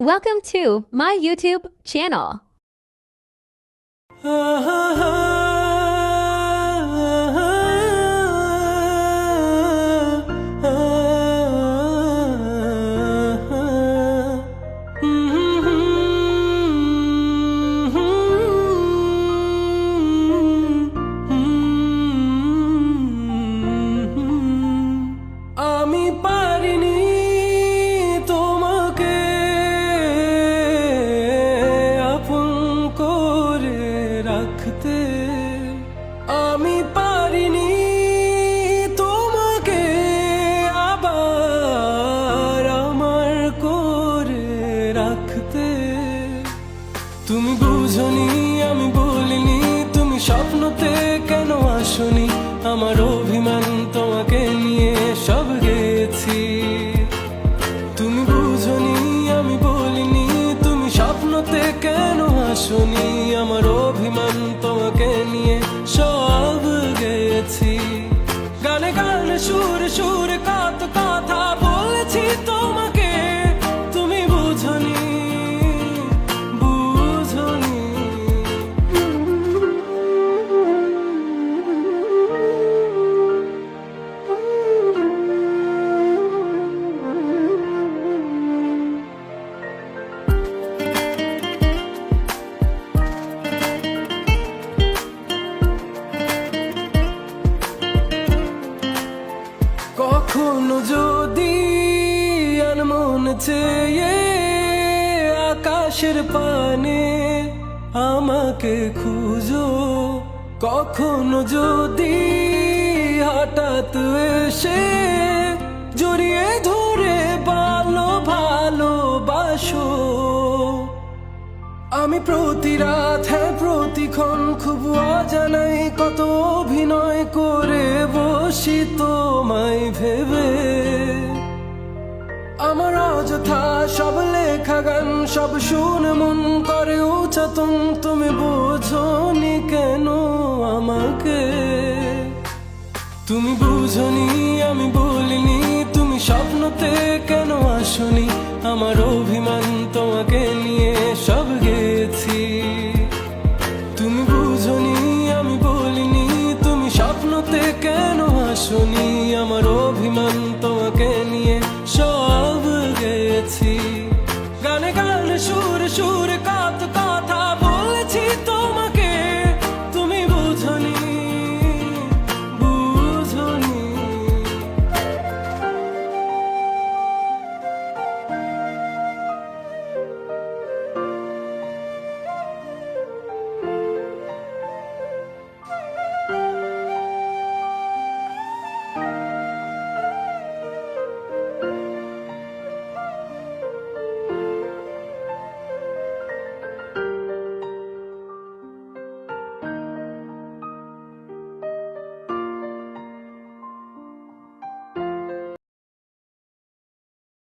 Welcome to my YouTube channel. আমি পারিনি তোমাকে আপন করে রাখতে, আমি পারিনি তোমাকে আবার আমার করে রাখতে। তুমি বুঝনি, আমি বলিনি, তুমি স্বপ্নতে কেন আসনি, আমার অভিমান তোমাকে নিয়ে সব গেছি। তুমি বুঝনি, আমি বলিনি, তুমি স্বপ্নতে কেন আসনি, আমার অভিমান তোমাকে নিয়ে সব গেছি। গানে গানে সুরে সুরে কত কথা বলেছি তোমাকে, তুমি বুঝনি, বুঝনি। কখনো যদি আনমন চেয়ে আকাশের পানে আমাকে খুঁজো, কখনো যদি হঠাৎ এসে জড়িয়ে ধরে ভালোবাসো, আমি প্রতি রাত, হ্যাঁ প্রতিক্ষণ খুব অজানাই কত অভিনয় করে বসি তোমায় ভেবে। আমার অযথা সব লেখা গান সব শুনে মন করে উচাতন, তুমি বোঝনি কেন আমাকে। তুমি বুঝনি, আমি বলিনি, তুমি স্বপ্নতে কেন আসনি, আমার অভিমান